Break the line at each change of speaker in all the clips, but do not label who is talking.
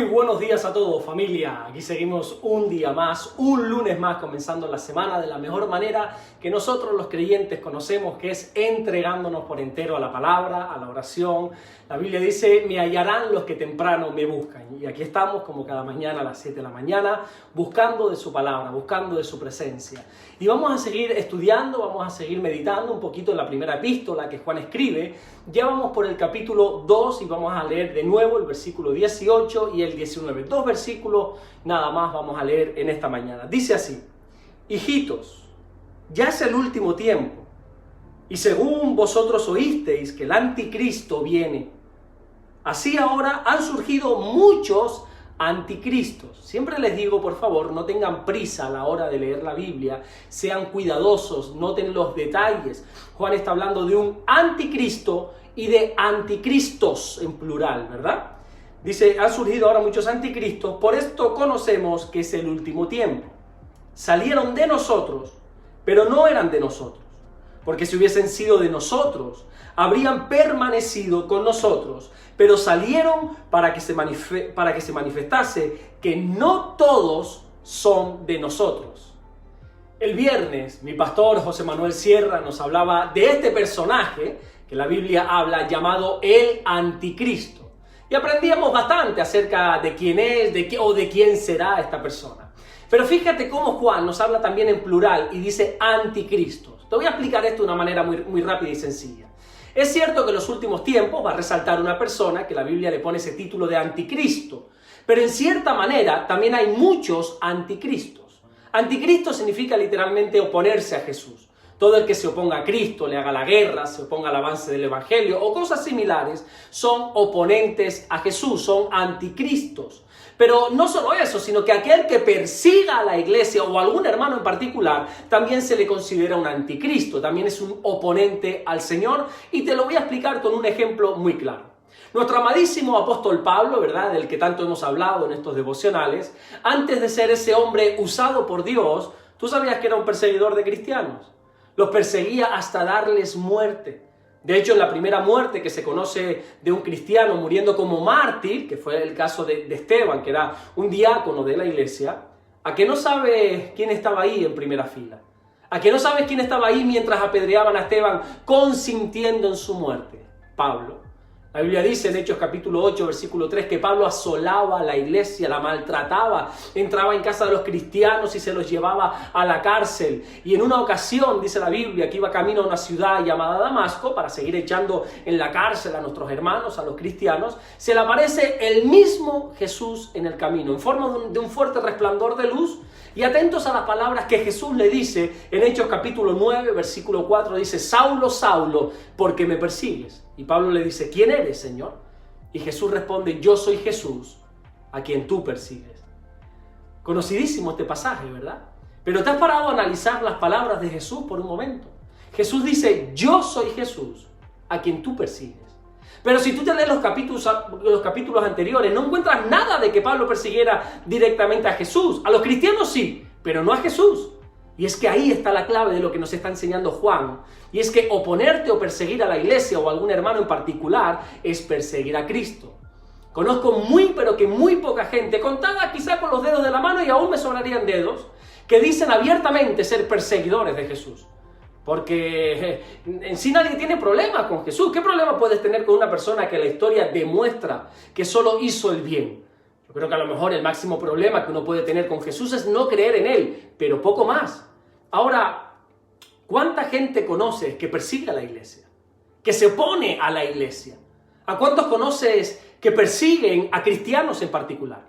buenos días a todos, familia. Aquí seguimos un día más, un lunes más, comenzando la semana de la mejor manera que nosotros los creyentes conocemos, que es entregándonos por entero a la palabra, a la oración. La Biblia dice, me hallarán los que temprano me buscan. Y aquí estamos como cada mañana a las 7 de la mañana, buscando de su palabra, buscando de su presencia. Y vamos a seguir estudiando, vamos a seguir meditando un poquito en la primera epístola que Juan escribe. Ya vamos por el capítulo 2 y vamos a leer de nuevo el versículo 18 y el 19. 2 versículos nada más vamos a leer en esta mañana. Dice así: hijitos, ya es el último tiempo, y según vosotros oísteis que el anticristo viene, así ahora han surgido muchos anticristos. Siempre les digo, por favor, no tengan prisa a la hora de leer la Biblia, sean cuidadosos, noten los detalles. Juan está hablando de un anticristo y de anticristos en plural, ¿verdad? Dice, han surgido ahora muchos anticristos, por esto conocemos que es el último tiempo. Salieron de nosotros, pero no eran de nosotros, porque si hubiesen sido de nosotros, habrían permanecido con nosotros, pero salieron para que se manifestase que no todos son de nosotros. El viernes, mi pastor José Manuel Sierra nos hablaba de este personaje que la Biblia habla, llamado el anticristo. Y aprendíamos bastante acerca de quién es, de quién será esta persona. Pero fíjate cómo Juan nos habla también en plural y dice anticristos. Te voy a explicar esto de una manera muy rápida y sencilla. Es cierto que en los últimos tiempos va a resaltar una persona que la Biblia le pone ese título de anticristo. Pero en cierta manera también hay muchos anticristos. Anticristo significa literalmente oponerse a Jesús. Todo el que se oponga a Cristo, le haga la guerra, se oponga al avance del Evangelio o cosas similares, son oponentes a Jesús, son anticristos. Pero no solo eso, sino que aquel que persiga a la iglesia o a algún hermano en particular, también se le considera un anticristo, también es un oponente al Señor, y te lo voy a explicar con un ejemplo muy claro. Nuestro amadísimo apóstol Pablo, ¿verdad?, del que tanto hemos hablado en estos devocionales, antes de ser ese hombre usado por Dios, ¿tú sabías que era un perseguidor de cristianos? Los perseguía hasta darles muerte. De hecho, en la primera muerte que se conoce de un cristiano muriendo como mártir, que fue el caso de Esteban, que era un diácono de la iglesia, ¿a que no sabes quién estaba ahí en primera fila? ¿A que no sabes quién estaba ahí mientras apedreaban a Esteban consintiendo en su muerte? Pablo. La Biblia dice en Hechos capítulo 8, versículo 3, que Pablo asolaba a la iglesia, la maltrataba, entraba en casa de los cristianos y se los llevaba a la cárcel. Y en una ocasión, dice la Biblia, que iba camino a una ciudad llamada Damasco para seguir echando en la cárcel a nuestros hermanos, a los cristianos, se le aparece el mismo Jesús en el camino, en forma de un fuerte resplandor de luz. Y atentos a las palabras que Jesús le dice en Hechos capítulo 9, versículo 4, dice, Saulo, Saulo, ¿por qué me persigues? Y Pablo le dice, ¿quién eres, Señor? Y Jesús responde, yo soy Jesús, a quien tú persigues. Conocidísimo este pasaje, ¿verdad? Pero ¿te has parado a analizar las palabras de Jesús por un momento? Jesús dice, yo soy Jesús, a quien tú persigues. Pero si tú te lees los capítulos anteriores, no encuentras nada de que Pablo persiguiera directamente a Jesús. A los cristianos sí, pero no a Jesús. Y es que ahí está la clave de lo que nos está enseñando Juan. Y es que oponerte o perseguir a la iglesia o a algún hermano en particular es perseguir a Cristo. Conozco pero que muy poca gente, contada quizá con los dedos de la mano y aún me sobrarían dedos, que dicen abiertamente ser perseguidores de Jesús. Porque en sí nadie tiene problema con Jesús. ¿Qué problema puedes tener con una persona que la historia demuestra que solo hizo el bien? Yo creo que a lo mejor el máximo problema que uno puede tener con Jesús es no creer en Él, pero poco más. Ahora, ¿cuánta gente conoces que persigue a la iglesia? Que se opone a la iglesia. ¿A cuántos conoces que persiguen a cristianos en particular?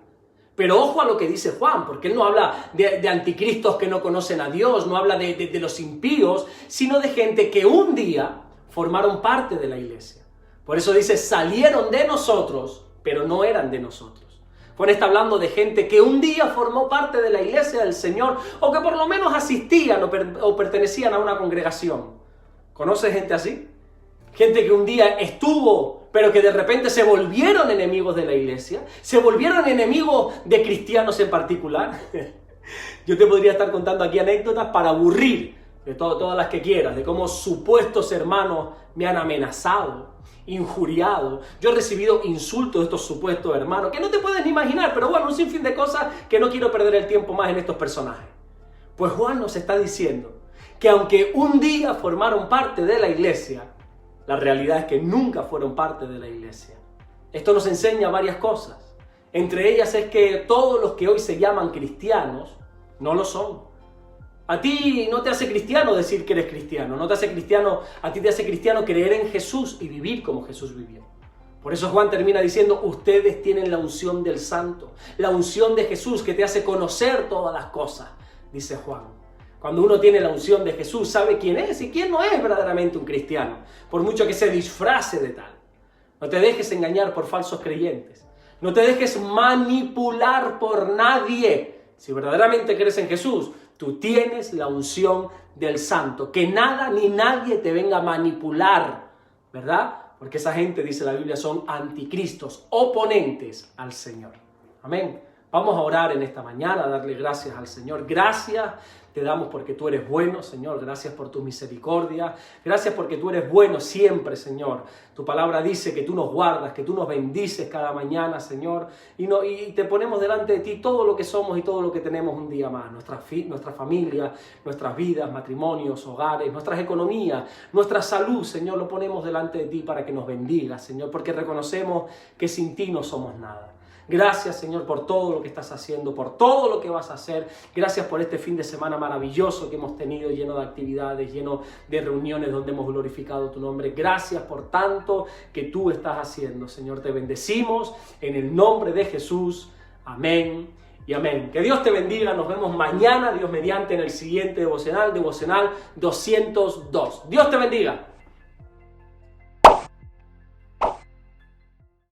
Pero ojo a lo que dice Juan, porque él no habla de anticristos que no conocen a Dios, no habla de los impíos, sino de gente que un día formaron parte de la iglesia. Por eso dice, salieron de nosotros, pero no eran de nosotros. Juan está hablando de gente que un día formó parte de la iglesia del Señor, o que por lo menos asistían o pertenecían a una congregación. ¿Conoces gente así? Gente que un día estuvo, pero que de repente se volvieron enemigos de la iglesia, se volvieron enemigos de cristianos en particular. Yo te podría estar contando aquí anécdotas para aburrir, de todas las que quieras, de cómo supuestos hermanos me han amenazado, injuriado. Yo he recibido insultos de estos supuestos hermanos, que no te puedes ni imaginar, pero bueno, un sinfín de cosas que no quiero perder el tiempo más en estos personajes. Pues Juan nos está diciendo que aunque un día formaron parte de la iglesia, la realidad es que nunca fueron parte de la iglesia. Esto nos enseña varias cosas. Entre ellas es que todos los que hoy se llaman cristianos no lo son. A ti no te hace cristiano decir que eres cristiano, no te hace cristiano, a ti te hace cristiano creer en Jesús y vivir como Jesús vivió. Por eso Juan termina diciendo, ustedes tienen la unción del Santo, la unción de Jesús que te hace conocer todas las cosas, dice Juan. Cuando uno tiene la unción de Jesús, sabe quién es y quién no es verdaderamente un cristiano, por mucho que se disfrace de tal. No te dejes engañar por falsos creyentes, no te dejes manipular por nadie. Si verdaderamente crees en Jesús, tú tienes la unción del Santo. Que nada ni nadie te venga a manipular, ¿verdad? Porque esa gente, dice la Biblia, son anticristos, oponentes al Señor. Amén. Vamos a orar en esta mañana, a darle gracias al Señor. Gracias te damos porque tú eres bueno, Señor. Gracias por tu misericordia. Gracias porque tú eres bueno siempre, Señor. Tu palabra dice que tú nos guardas, que tú nos bendices cada mañana, Señor. Y te ponemos delante de ti todo lo que somos y todo lo que tenemos un día más. Nuestra familia, nuestras vidas, matrimonios, hogares, nuestras economías, nuestra salud, Señor, lo ponemos delante de ti para que nos bendigas, Señor. Porque reconocemos que sin ti no somos nada. Gracias, Señor, por todo lo que estás haciendo, por todo lo que vas a hacer. Gracias por este fin de semana maravilloso que hemos tenido, lleno de actividades, lleno de reuniones donde hemos glorificado tu nombre. Gracias por tanto que tú estás haciendo, Señor. Te bendecimos en el nombre de Jesús. Amén y amén. Que Dios te bendiga. Nos vemos mañana, Dios mediante, en el siguiente devocional 202. Dios te bendiga.